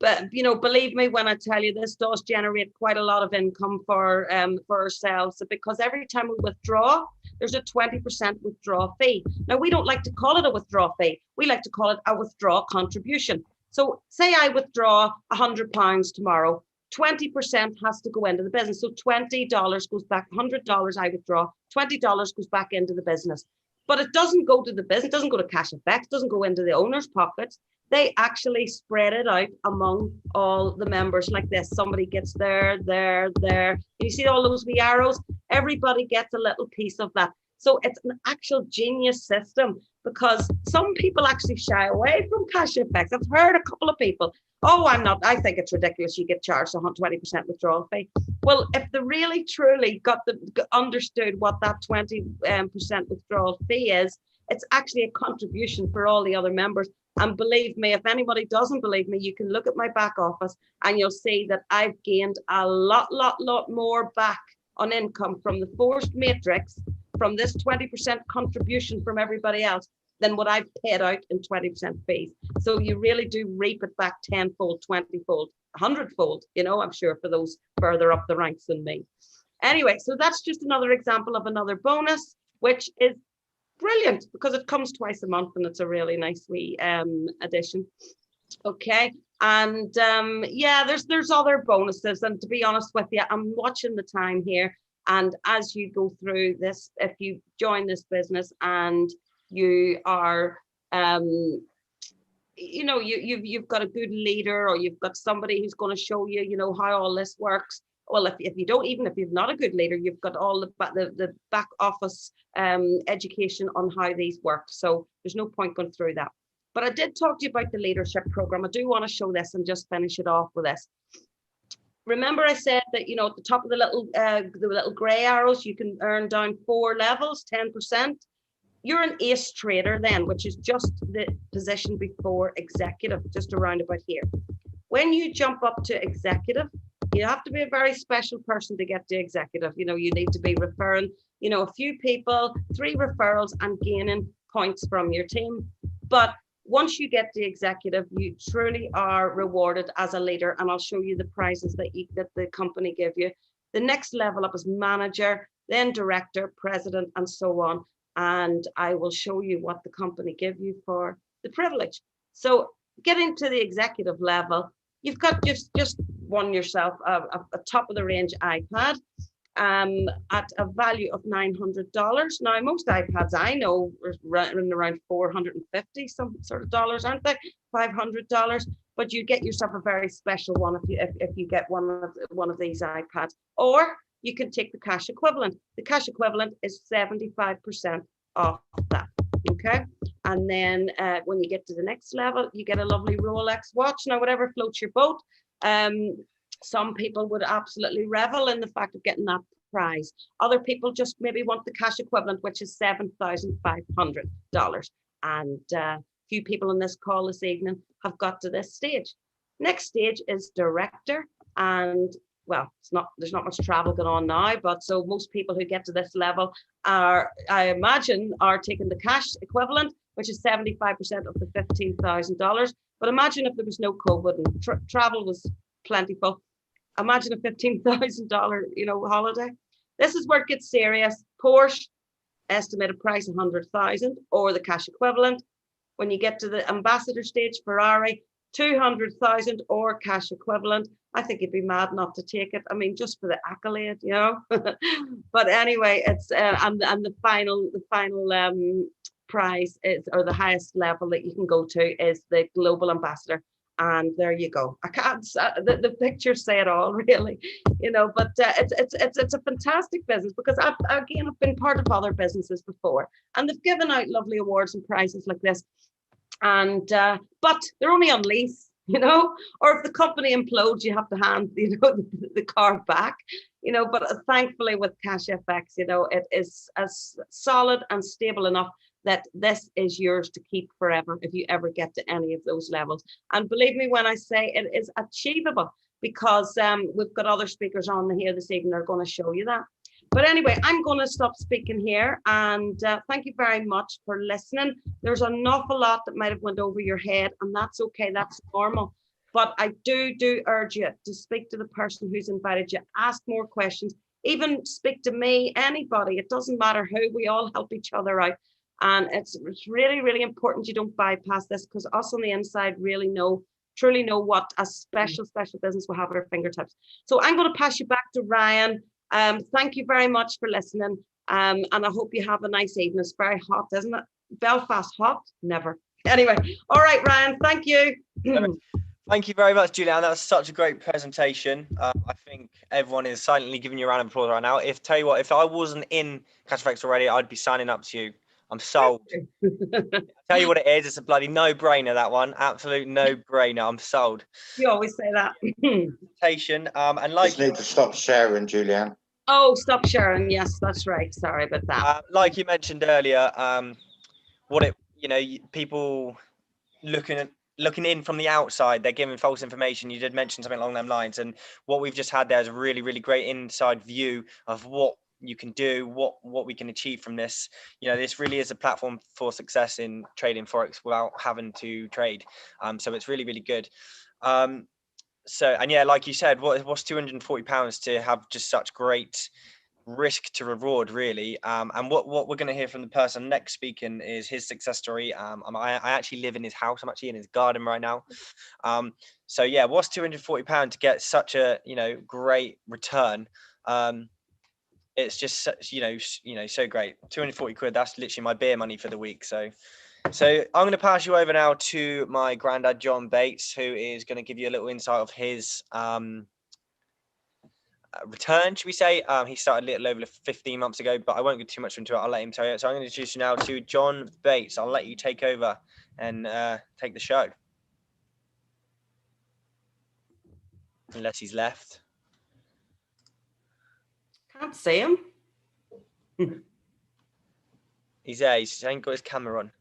but, you know, believe me when I tell you, this does generate quite a lot of income for ourselves, because every time we withdraw, there's a 20% withdrawal fee. Now, we don't like to call it a withdrawal fee. We like to call it a withdrawal contribution. So say I withdraw £100 tomorrow, 20% has to go into the business. So $20 goes back, $100 I withdraw, $20 goes back into the business. But it doesn't go to the business, it doesn't go to Cfx, doesn't go into the owner's pockets. They actually spread it out among all the members like this. Somebody gets there. You see all those wee arrows? Everybody gets a little piece of that. So it's an actual genius system, because some people actually shy away from Cfx. I've heard a couple of people, oh, I think it's ridiculous. You get charged a 20% withdrawal fee. Well, if they really truly understood what that 20% withdrawal fee is, it's actually a contribution for all the other members. And believe me, if anybody doesn't believe me, you can look at my back office and you'll see that I've gained a lot more back on income from the forced matrix, from this 20% contribution from everybody else, than what I've paid out in 20% fees. So you really do reap it back 10-fold, 20-fold, 100-fold, you know, I'm sure, for those further up the ranks than me. Anyway, so that's just another example of another bonus, which is brilliant because it comes twice a month and it's a really nice wee addition. Okay, and yeah, there's other bonuses, and to be honest with you, I'm watching the time here, and as you go through this, if you join this business and you are you know, you've got a good leader, or you've got somebody who's going to show you, you know, how all this works. Well, if you don't, even if you're not a good leader, you've got all the back office education on how these work. So there's no point going through that. But I did talk to you about the leadership program. I do want to show this and just finish it off with this. Remember I said that, you know, at the top of the little gray arrows, you can earn down 4 levels, 10%. You're an ace trader then, which is just the position before executive, just around about here. When you jump up to executive, you have to be a very special person to get to executive. You know, you need to be referring, you know, a few people, 3 referrals, and gaining points from your team. But once you get to executive, you truly are rewarded as a leader. And I'll show you the prizes that the company give you. The next level up is manager, then director, president, and so on. And I will show you what the company give you for the privilege. So getting to the executive level, you've got just won yourself a top of the range iPad at a value of $900. Now, most iPads I know are running around 450 some sort of dollars, aren't they? $500. But you get yourself a very special one if you get one of these iPads. Or you can take the cash equivalent. The cash equivalent is 75% off that. Okay. And then when you get to the next level, you get a lovely Rolex watch. Now, whatever floats your boat. Some people would absolutely revel in the fact of getting that prize. Other people just maybe want the cash equivalent, which is $7,500. And few people on this call this evening have got to this stage. Next stage is director, and well, there's not much travel going on now, but so most people who get to this level are, I imagine, are taking the cash equivalent, which is 75% of the $15,000. But imagine if there was no COVID and travel was plentiful. Imagine a $15,000, holiday. This is where it gets serious. Porsche, estimated price $100,000, or the cash equivalent. When you get to the ambassador stage, Ferrari, $200,000 or cash equivalent. I think you'd be mad not to take it. I mean, just for the accolade, But anyway, it's and the final prize is, or the highest level that you can go to, is the global ambassador. And there you go. I can't. The pictures say it all, really, But it's a fantastic business, because I've been part of other businesses before, and they've given out lovely awards and prizes like this, and but they're only on lease, Or if the company implodes, you have to hand the car back, But thankfully with CashFX, it is as solid and stable enough that this is yours to keep forever if you ever get to any of those levels. And believe me when I say it is achievable, because we've got other speakers on here this evening that are going to show you that. But anyway, I'm going to stop speaking here, and thank you very much for listening. There's an awful lot that might have went over your head, and that's okay, that's normal. But I do urge you to speak to the person who's invited you, ask more questions, even speak to me, anybody. It doesn't matter who, we all help each other out. And it's really, really important you don't bypass this, because us on the inside truly know what a special business we have at our fingertips. So I'm going to pass you back to Ryan. Thank you very much for listening. And I hope you have a nice evening. It's very hot, isn't it? Belfast hot? Never. Anyway, all right, Ryan, thank you. Thank you very much, Julianne. That was such a great presentation. I think everyone is silently giving you a round of applause right now. Tell you what, if I wasn't in CashFX already, I'd be signing up to you. I'm sold. Tell you what it is. It's a bloody no-brainer, that one. Absolute no-brainer. I'm sold. You always say that. And like, just need to stop sharing, Julianne. Oh, stop sharing. Yes, that's right. Sorry about that. Like you mentioned earlier, people looking in from the outside, they're giving false information. You did mention something along them lines, and what we've just had there is a really, really great inside view of what you can do, what we can achieve from this. This really is a platform for success in trading Forex without having to trade. So it's really, really good. And yeah, like you said, what's £240 to have just such great risk to reward, really. And what we're going to hear from the person next speaking is his success story. I actually live in his house. I'm actually in his garden right now. So yeah, what's £240 to get such a great return? It's just so great. 240 quid, that's literally my beer money for the week. So I'm going to pass you over now to my granddad John Bates, who is going to give you a little insight of his return, should we say. He started a little over 15 months ago, but I won't get too much into it. I'll let him tell you. So I'm going to introduce you now to John Bates. I'll let you take over and take the show, unless he's left. Can't see him. He's there. He ain't got his camera on.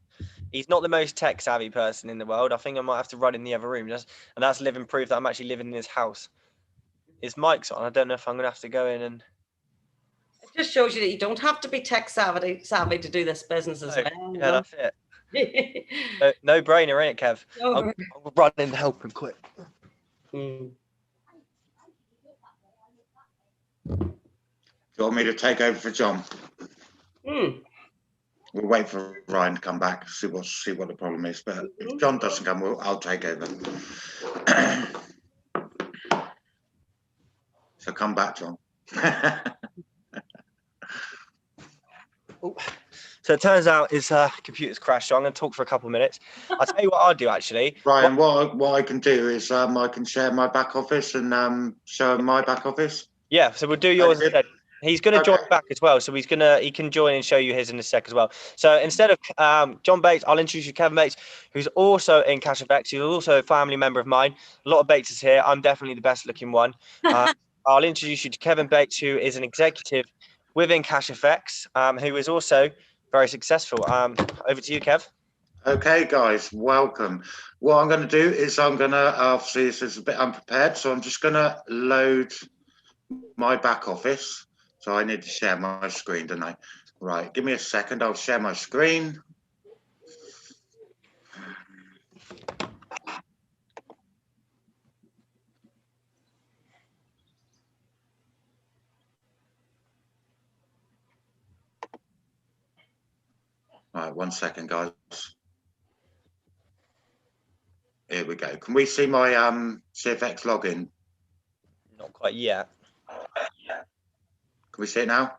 He's not the most tech savvy person in the world. I think I might have to run in the other room, and that's living proof that I'm actually living in his house. His mic's on. I don't know if I'm gonna have to go in and. It just shows you that you don't have to be tech savvy to do this business as well. Yeah, that's it. No brainer, ain't it, Kev? I'll run in and help him quick. Do you want me to take over for John? Mm. We'll wait for Ryan to come back, see what the problem is. But if John doesn't come, I'll take over. So come back, John. So it turns out his computer's crashed, so I'm going to talk for a couple of minutes. I'll tell you what I'll do, actually. Ryan, what I can do is I can share my back office and show him my back office. Yeah, so we'll do yours Okay. instead. He's going to join back as well, so he can join and show you his in a sec as well. So instead of John Bates, I'll introduce you to Kevin Bates, who's also in CashFX. He's also a family member of mine. A lot of Bates is here. I'm definitely the best looking one. I'll introduce you to Kevin Bates, who is an executive within CashFX, who is also very successful. Over to you, Kev. Okay, guys, welcome. What I'm going to do is I'm going to, obviously this is a bit unprepared, so I'm just going to load my back office. So I need to share my screen, don't I? Right, give me a second, I'll share my screen. Right, 1 second, guys. Here we go. Can we see my Cfx login? Not quite yet. Can we see it now?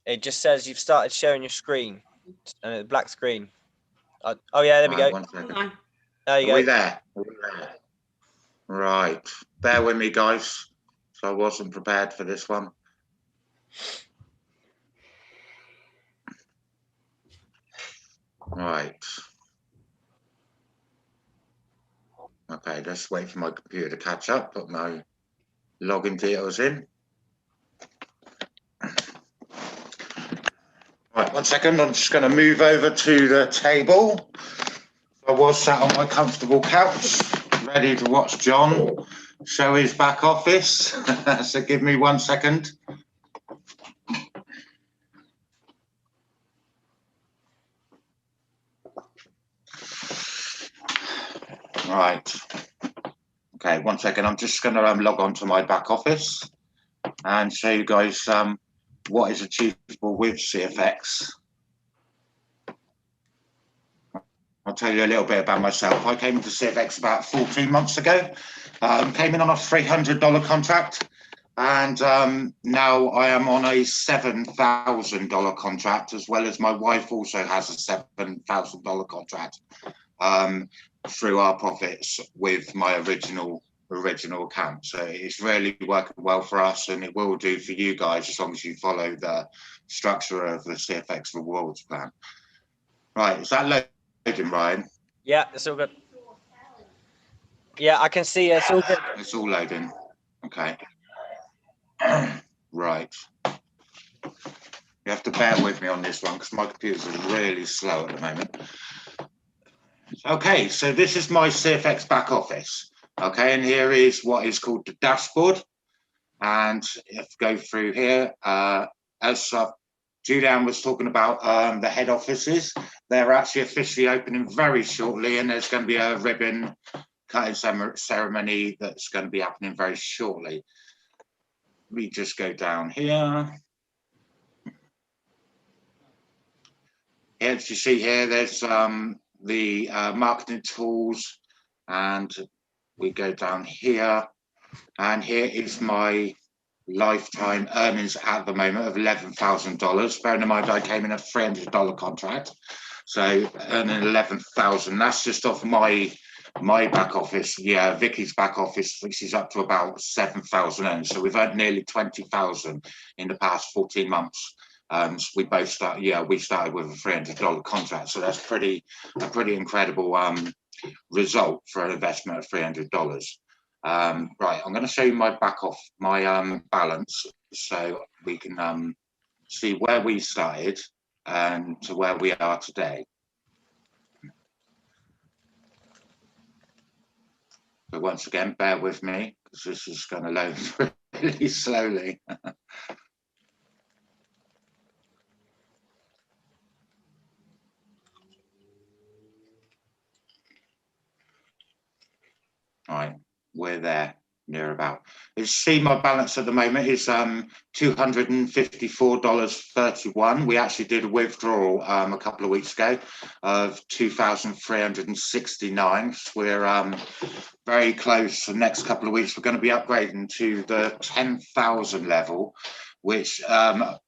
It just says you've started sharing your screen, and a black screen. Oh yeah, there we go. 1 second. Hi. There you Are we go. there? Right, bear with me, guys. So I wasn't prepared for this one. Right. Okay, let's wait for my computer to catch up. Put my login details in. Right, 1 second. I'm just going to move over to the table. I was sat on my comfortable couch, ready to watch John show his back office. So give me 1 second. Right. Okay, 1 second. I'm just going to log on to my back office and show you guys what is achievable with CFX. I'll tell you a little bit about myself. I came into CFX about 14 months ago. Came in on a $300 contract, and now I am on a $7,000 contract, as well as my wife also has a $7,000 contract through our profits with my original account. So it's really working well for us, and it will do for you guys as long as you follow the structure of the CFX rewards plan. Right, is that loading, Ryan? Yeah, it's all good. Yeah, I can see it's all good. It's all loading. Okay. Right. You have to bear with me on this one because my computer's really slow at the moment. Okay, so this is my CFX back office. Okay, and here is what is called the dashboard. And if I go through here, as Julian was talking about the head offices, they're actually officially opening very shortly, and there's going to be a ribbon cutting ceremony that's going to be happening very shortly. We just go down here. As you see here, there's the marketing tools, and we go down here, and here is my lifetime earnings at the moment of $11,000. Bearing in mind I came in a $300 contract, so earning 11,000. That's just off my back office. Yeah, Vicky's back office, which is up to about 7,000 earnings. So we've earned nearly 20,000 in the past 14 months. We both started. Yeah, we started with a $300 contract, so that's a pretty incredible result for an investment of $300. Right, I'm going to show you my balance, so we can see where we started and to where we are today. So once again, bear with me because this is going to load really slowly. All right, we're there. near about. You see my balance at the moment is $254.31. We actually did a withdrawal a couple of weeks ago of 2,369. We're very close. The next couple of weeks we're going to be upgrading to the 10,000 level, which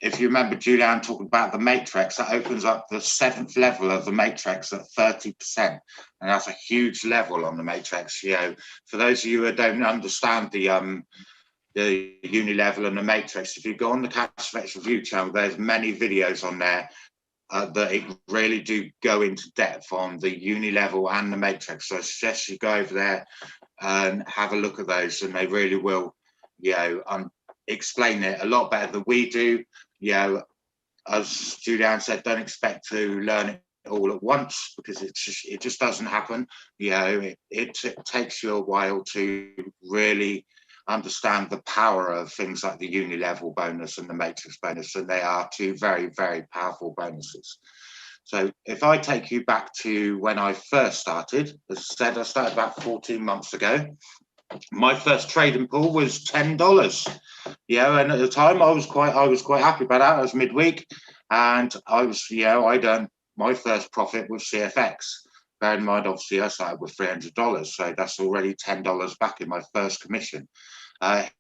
if you remember Julianne talking about the matrix, that opens up the 7th level of the matrix at 30%, and that's a huge level on the matrix. You know, for those of you who don't understand the Uni Level and the matrix, if you go on the Cfx Review channel, there's many videos on there that it really do go into depth on the Uni Level and the matrix. So I suggest you go over there and have a look at those, and they really will, you know, explain it a lot better than we do. You know, as Julianne said, don't expect to learn it all at once, because it just doesn't happen. You know, it takes you a while to really understand the power of things like the Uni Level bonus and the matrix bonus, and they are two very, very powerful bonuses. So if I take you back to when I first started, as I said, I started about 14 months ago. My first trading pool was $10. Yeah, and at the time I was quite happy about that. I was midweek, and I was, you know, I done my first profit with CFX. Bear in mind, obviously, I started with $300, so that's already $10 back in my first commission.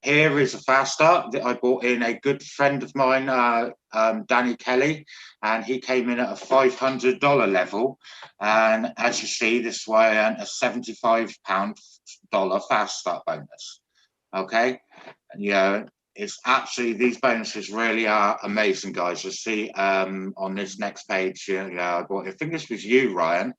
Here is a fast start that I bought in a good friend of mine, Danny Kelly, and he came in at a $500 level. And as you see, this is why I earned a $75 fast start bonus. Okay, and yeah, it's absolutely, these bonuses really are amazing, guys. You'll see on this next page, I bought, I think this was you, Ryan.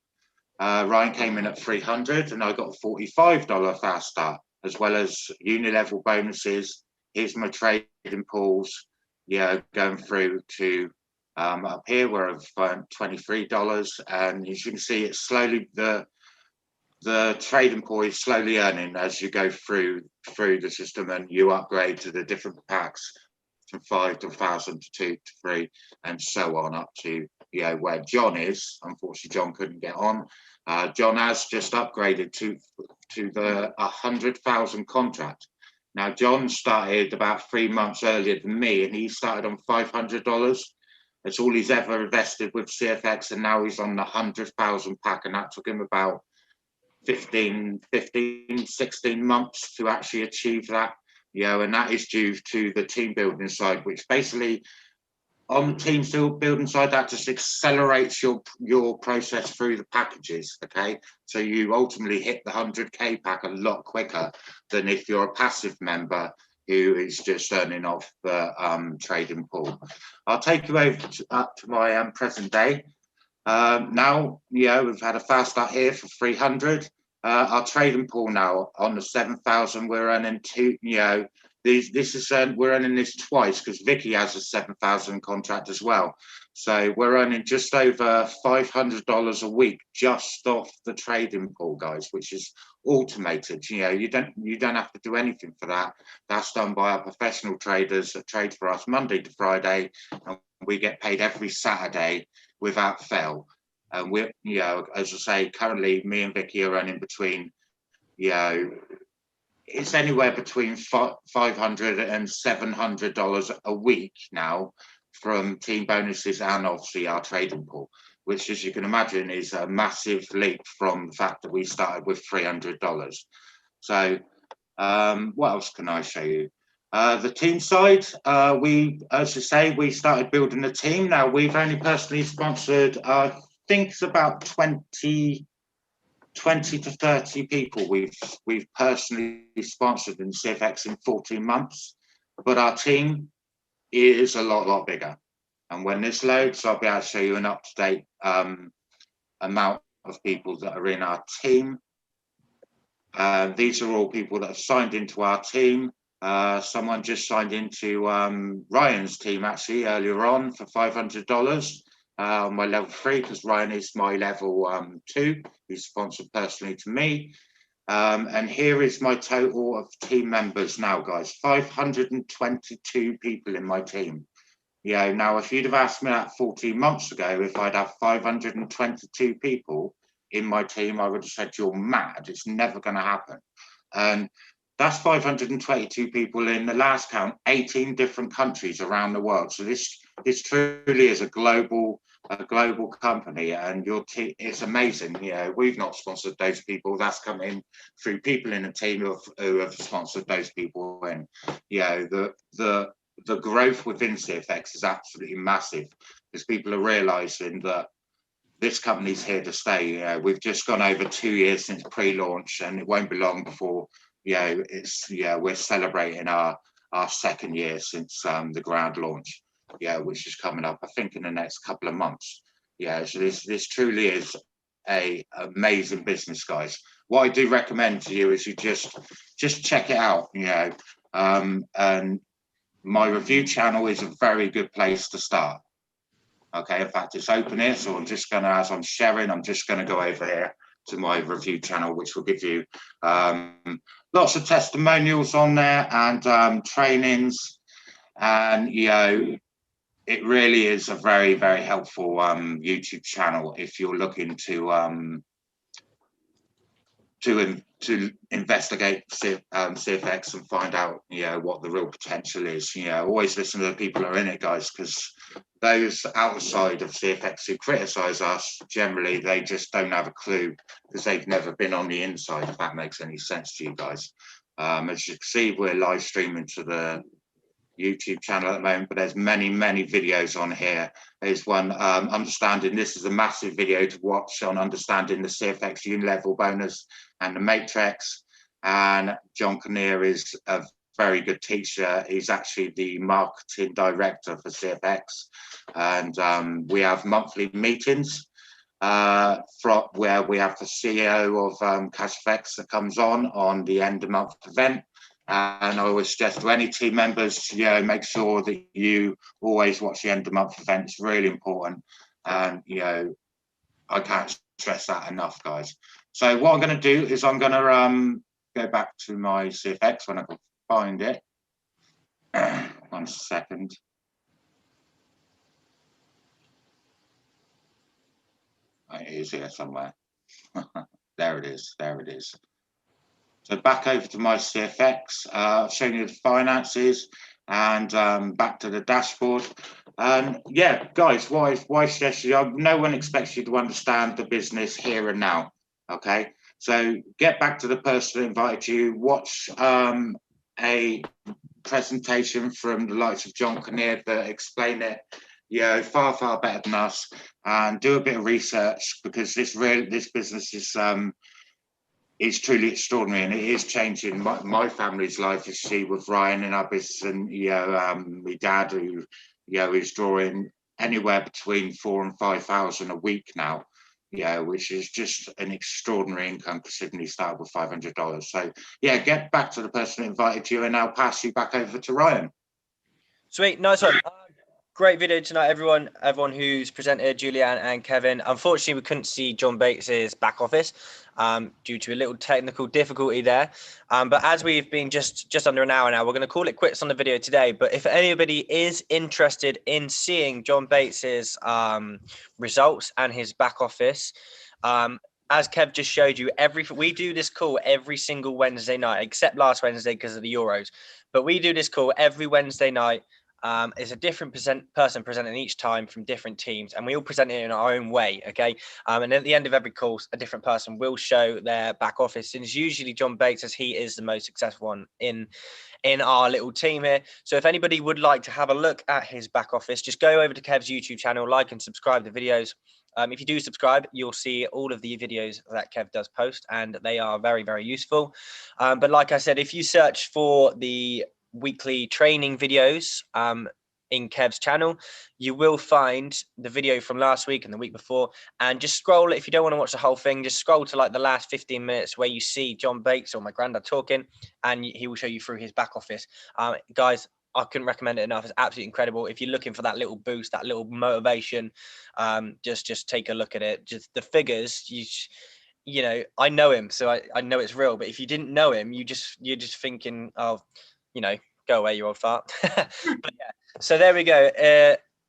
Ryan came in at 300, and I got a $45 fast start, as well as Uni Level bonuses. Here's my trading pools, going through to up here where I've earned $23, and as you can see, it's slowly, the trading pool is slowly earning as you go through the system, and you upgrade to the different packs from 5 to 1,000 to 2 to 3, and so on up to where John is. Unfortunately, John couldn't get on. John has just upgraded to the 100,000 contract. Now, John started about 3 months earlier than me, and he started on $500. That's all he's ever invested with CFX, and now he's on the 100,000 pack, and that took him about 16 months to actually achieve that. And that is due to the team building side, which basically on the team building side, that just accelerates your process through the packages. Okay, so you ultimately hit the 100K pack a lot quicker than if you're a passive member who is just earning off the trading pool. I'll take you up to my present day. Now, we've had a fast start here for 300. Our trading pool now on the 7,000, we're earning we're earning this twice, because Vicky has a 7,000 contract as well. So we're earning just over $500 a week just off the trading pool, guys, which is automated. You don't have to do anything for that. That's done by our professional traders that trade for us Monday to Friday, and we get paid every Saturday without fail. And we're, as I say, currently me and Vicky are earning between, it's anywhere between $500 and $700 a week now from team bonuses and obviously our trading pool, which, as you can imagine, is a massive leap from the fact that we started with $300. So what else can I show you? The team side, as I say, we started building a team. Now, we've only personally sponsored, I think it's about 20 to 30 people we've personally sponsored in CFX in 14 months, but our team is a lot bigger. And when this loads, I'll be able to show you an up-to-date amount of people that are in our team. These are all people that have signed into our team. Someone just signed into Ryan's team actually earlier on for $500. My level 3, because Ryan is my level 2. He's sponsored personally to me. And here is my total of team members now, guys. 522 people in my team. Now, if you'd have asked me that 14 months ago, if I'd have 522 people in my team, I would have said, you're mad. It's never going to happen. And That's 522 people in the last count, 18 different countries around the world. So this truly is a global company, and your team, it's amazing. You know, we've not sponsored those people. That's coming through people in the team who have sponsored those people. And you know, the growth within CFX is absolutely massive, because people are realizing that this company's here to stay. You know, we've just gone over 2 years since pre-launch, and it won't be long before, you know, we're celebrating our second year since the grand launch, which is coming up, I think, in the next couple of months. Yeah, so this truly is a amazing business, guys. What I do recommend to you is you just check it out, you know, and my review channel is a very good place to start. Okay, in fact, it's open here, so I'm just gonna, as I'm sharing, I'm just gonna go over here to my review channel, which will give you lots of testimonials on there, and trainings, and you know, it really is a very, very helpful YouTube channel if you're looking to investigate CFX and find out, you know, what the real potential is. You know, always listen to the people who are in it, guys, because those outside of CFX who criticize us, generally they just don't have a clue, because they've never been on the inside, if that makes any sense to you guys. As you can see, we're live streaming to the YouTube channel at the moment, but there's many videos on here. There's one, understanding, this is a massive video to watch on understanding the CFX Uni Level bonus and the matrix. And John Kinnear is a very good teacher. He's actually the marketing director for CFX, and we have monthly meetings from where we have the CEO of Cfx that comes on the end of month event. And I always suggest to any team members, you know, make sure that you always watch the end of month event. It's really important, and you know, I can't stress that enough, guys. So what I'm going to do is I'm going to go back to my CFX when I can find it. 1 second. It is here somewhere. There it is. There it is. So back over to my CFX, showing you the finances, and back to the dashboard. And yeah, guys, why stress you? No one expects you to understand the business here and now. Okay, so get back to the person who invited you. Watch a presentation from the likes of John Kinnear that explain it, you know, far better than us, and do a bit of research, because this business is truly extraordinary, and it is changing my family's life, you see, with Ryan in our business, and you know, my dad, who, you know, is drawing anywhere between 4,000 and 5,000 a week now, yeah, which is just an extraordinary income, considering he started with $500. So yeah, get back to the person who invited you, and I'll pass you back over to Ryan. Sweet, nice one. Great video tonight, everyone who's presented, Julianne and Kevin. Unfortunately, we couldn't see John Bates's back office due to a little technical difficulty there. But as we've been just under an hour now, we're going to call it quits on the video today. But if anybody is interested in seeing John Bates's results and his back office, as Kev just showed you, we do this call every single Wednesday night, except last Wednesday because of the Euros. But we do this call every Wednesday night. It's a different person presenting each time from different teams, and we all present it in our own way, okay? And at the end of every course, a different person will show their back office, and it's usually John Bates, as he is the most successful one in our little team here. So if anybody would like to have a look at his back office, just go over to Kev's YouTube channel, like and subscribe to the videos. If you do subscribe, you'll see all of the videos that Kev does post, and they are very useful. But like I said, if you search for the weekly training videos in Kev's channel, you will find the video from last week and the week before, and just scroll. If you don't want to watch the whole thing, just scroll to like the last 15 minutes where you see John Bates or my granddad talking, and he will show you through his back office. Guys, I couldn't recommend it enough. It's absolutely incredible. If you're looking for that little boost, that little motivation, just take a look at it. Just the figures, you know, I know him, so I know it's real. But if you didn't know him, you're just thinking of, you know, go away, you old fart. But yeah, so there we go.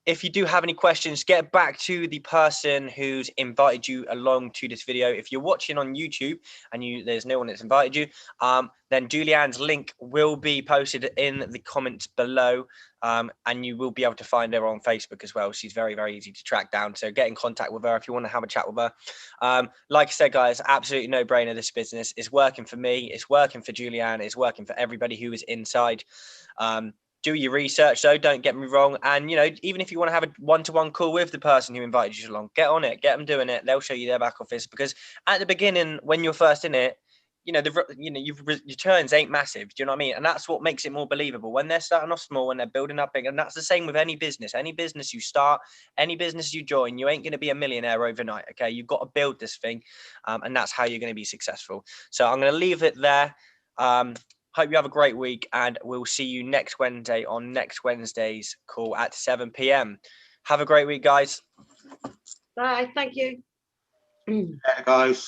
if you do have any questions, get back to the person who's invited you along to this video. If you're watching on YouTube and there's no one that's invited you, then Julianne's link will be posted in the comments below, and you will be able to find her on Facebook as well. She's very, very easy to track down. So get in contact with her if you want to have a chat with her. Like I said, guys, absolutely no brainer. This business is working for me. It's working for Julianne. It's working for everybody who is inside. Do your research, though, don't get me wrong. And, you know, even if you want to have a one-to-one call with the person who invited you along, get on it, get them doing it. They'll show you their back office, because at the beginning, when you're first in it, you know, your returns ain't massive. Do you know what I mean? And that's what makes it more believable. When they're starting off small and they're building up big, and that's the same with any business. Any business you start, any business you join, you ain't going to be a millionaire overnight, okay? You've got to build this thing, and that's how you're going to be successful. So I'm going to leave it there. Hope you have a great week, and we'll see you next Wednesday on next Wednesday's call at 7 p.m. Have a great week, guys. Bye. Thank you. Yeah, guys.